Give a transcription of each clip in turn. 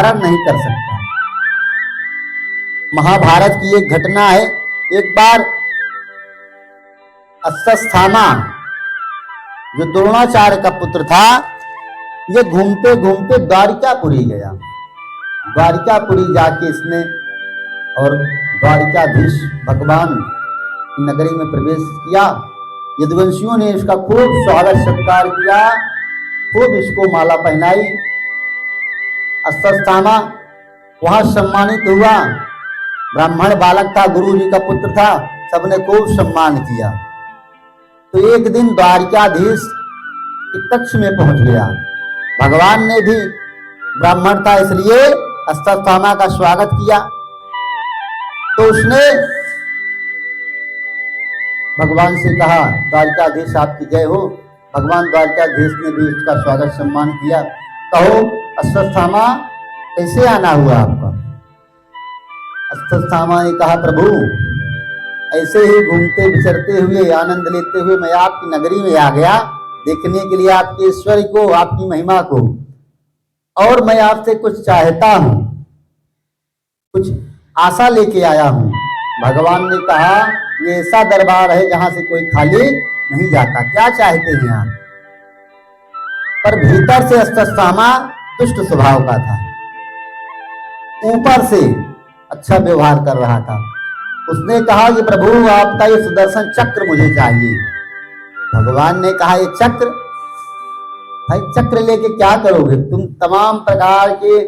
धारण नहीं कर सकता। महाभारत की एक घटना है। एक बार अश्वत्थामा जो द्रोणाचार्य का पुत्र था, ये घूमते घूमते द्वारिकापुरी गया। द्वारिकापुरी जाके इसने और द्वारिकाधीश भगवान की नगरी में प्रवेश किया। यदुवंशियों ने इसका खूब स्वागत सत्कार किया, खूब इसको माला पहनाई। अश्वत्थामा वहां सम्मानित हुआ। ब्राह्मण बालक था, गुरु जी का पुत्र था, सबने खूब सम्मान किया। तो एक दिन द्वारिकाधीश के कक्ष में पहुंच गया। भगवान ने भी ब्राह्मण था इसलिए अश्वत्थामा का स्वागत किया। तो उसने भगवान से कहा, द्वारिकाधीश आपकी जय हो। भगवान द्वारिकाधीश ने भी उसका स्वागत सम्मान किया। कहो अश्वत्थामा, कैसे आना हुआ आपका? अश्वत्थामा ने कहा, प्रभु ऐसे ही घूमते विचरते हुए आनंद लेते हुए मैं आपकी नगरी में आ गया, देखने के लिए आपके ऐश्वर्य को, आपकी महिमा को, और मैं आपसे कुछ चाहता हूं, कुछ आशा लेके आया हूं। भगवान ने कहा, ये ऐसा दरबार है जहां से कोई खाली नहीं जाता, क्या चाहते हैं आप? पर भीतर से अश्वत्थामा दुष्ट स्वभाव का था, ऊपर से अच्छा व्यवहार कर रहा था। उसने कहा कि प्रभु आपका ये सुदर्शन चक्र मुझे चाहिए। भगवान ने कहा, ये चक्र? भाई चक्र लेके क्या करोगे? तुम तमाम प्रकार के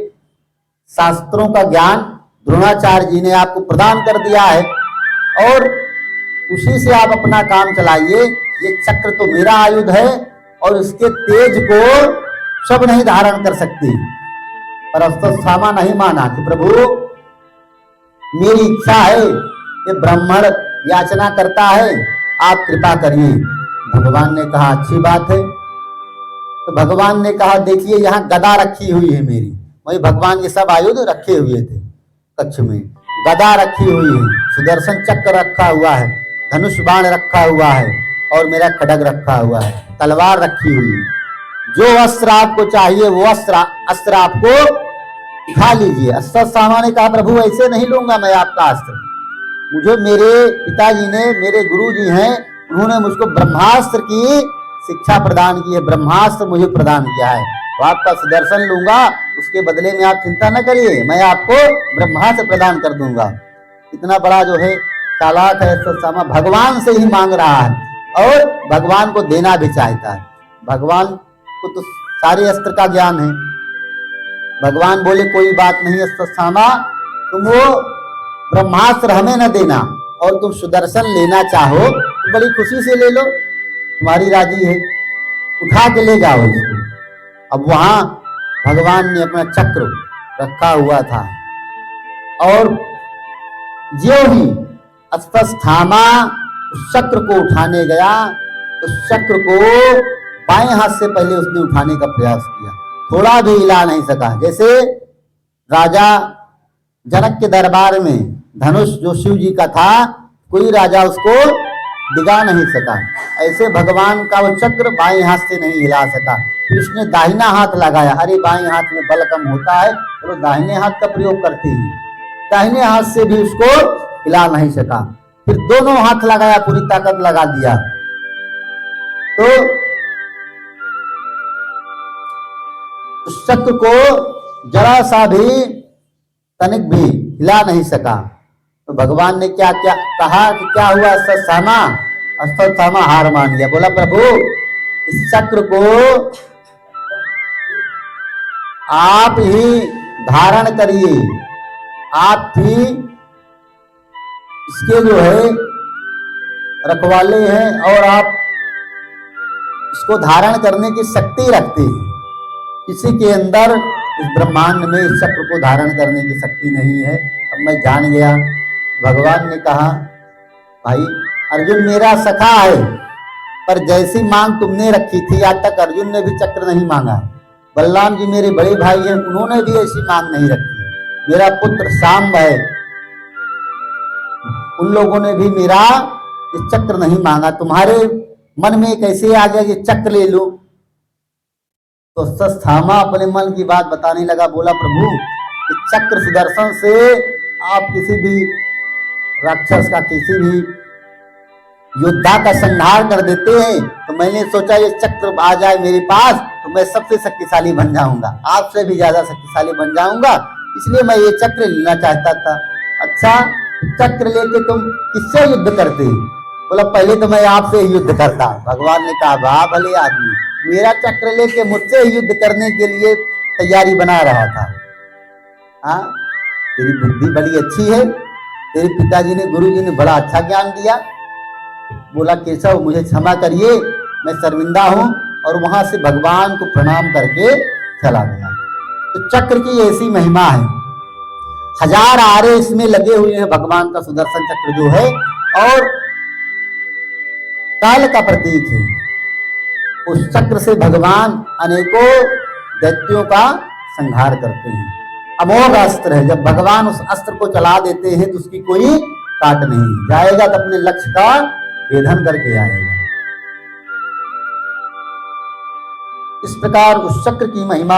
शास्त्रों का ज्ञान द्रोणाचार्य जी ने आपको प्रदान कर दिया है और उसी से आप अपना काम चलाइए। ये चक्र तो मेरा आयुध है और इसके तेज को सब नहीं धारण कर सकती। पर अश्वत्थामा नहीं माना कि प्रभु मेरी इच्छा है, ये ब्राह्मण याचना करता है, आप कृपा करिए। भगवान ने कहा, अच्छी बात है। तो भगवान ने कहा, देखिए यहाँ गदा रखी हुई है मेरी। वही भगवान के सब आयुध रखे हुए थे कक्ष में। गदा रखी हुई है, सुदर्शन चक्र रखा हुआ है, धनुष बाण रखा हुआ है और मेरा खड्ग रखा हुआ है, तलवार रखी हुई है। जो अस्त्र आपको चाहिए वो अस्त्र आपको उठा लीजिए। अश्वत्थामा ने कहा, प्रभु ऐसे नहीं लूंगा मैं आपका अस्त्र। मुझे मेरे पिताजी ने, मेरे गुरु जी हैं, उन्होंने मुझको ब्रह्मास्त्र की शिक्षा प्रदान की है, ब्रह्मास्त्र मुझे प्रदान किया है। तो आपका सुदर्शन लूंगा, उसके बदले में आप चिंता न करिए, मैं आपको ब्रह्मास्त्र प्रदान कर दूंगा। इतना बड़ा जो है चालाक है अश्वत्थामा, भगवान से ही मांग रहा है और भगवान को देना भी चाहता है। भगवान को तो सारे अस्त्र का ज्ञान है। भगवान बोले, कोई बात नहीं अश्वत्थामा, तुम वो ब्रह्मास्त्र हमें न देना और तुम सुदर्शन लेना चाहो तो बड़ी खुशी से ले लो, तुम्हारी राजी है, उठा के ले जाओ इसको। अब वहां भगवान ने अपना चक्र रखा हुआ था और जो ही अश्वत्थामा उस चक्र को उठाने गया, उस चक्र को बाएं हाथ से पहले उसने उठाने का प्रयास किया, थोड़ा भी हिला नहीं सका। जैसे राजा जनक के दरबार में धनुष जो शिव जी का था, कोई राजा उसको दिगा नहीं सका, ऐसे भगवान का वो चक्र बाएं हाथ से नहीं हिला सका। फिर उसने दाहिना हाथ लगाया, अरे बाएं हाथ में बल कम होता है, तो दाहिने हाथ का प्रयोग करते हैं। दाहिने हाथ से भी उसको हिला नहीं सका। फिर दोनों हाथ लगाया, पूरी ताकत लगा दिया, तो उस चक्र को जरा सा भी, तनिक भी हिला नहीं सका। तो भगवान ने क्या क्या कहा कि क्या हुआ अश्वत्थामा? अश्वत्थामा हार मान गया, बोला प्रभु इस चक्र को आप ही धारण करिए, आप ही इसके जो है रखवाले हैं और आप इसको धारण करने की शक्ति रखते हैं। किसी के अंदर इस ब्रह्मांड में इस चक्र को धारण करने की शक्ति नहीं है। अब मैं जान गया। भगवान ने कहा, भाई अर्जुन मेरा सखा है, पर जैसी मांग तुमने रखी थी आज तक अर्जुन ने भी चक्र नहीं मांगा। बलराम जी मेरे बड़े भाई हैं, उन्होंने भी ऐसी मांग नहीं रखी। मेरा पुत्र सांब है, उन लोगों ने भी मेरा ये चक्र नहीं मांगा। तुम्हारे मन में कैसे आ गया ये चक्र ले लो? तो अश्वत्थामा अपने मन की बात बताने लगा, बोला प्रभु इस चक्र सुदर्शन से आप किसी भी राक्षस का, किसी भी योद्धा का संहार कर देते हैं। तो मैंने सोचा ये चक्र आ जाए मेरे पास तो मैं सबसे शक्तिशाली बन जाऊंगा, आपसे भी ज्यादा शक्तिशाली बन जाऊंगा, इसलिए मैं ये चक्र लेना चाहता था। अच्छा, चक्र लेके तुम किससे युद्ध करते? बोला पहले तो मैं आपसे ही युद्ध करता। भगवान ने कहा वाह भले आदमी, मेरा चक्र लेके मुझसे ही युद्ध करने के लिए तैयारी बना रहा था। हाँ, तेरी बुद्धि बड़ी अच्छी है, तेरे पिताजी ने, गुरुजी ने बड़ा अच्छा ज्ञान दिया। बोला केशव मुझे क्षमा करिए, मैं शर्मिंदा हूं, और वहां से भगवान को प्रणाम करके चला गया। तो चक्र की ऐसी महिमा है, 1000 आरे इसमें लगे हुए हैं भगवान का सुदर्शन चक्र जो है, और काल का प्रतीक है। उस चक्र से भगवान अनेकों दैत्यों का संहार करते हैं। अमोघ अस्त्र है, जब भगवान उस अस्त्र को चला देते हैं तो उसकी कोई काट नहीं, जाएगा तो अपने लक्ष्य का भेदन करके आएगा। इस प्रकार उस चक्र की महिमा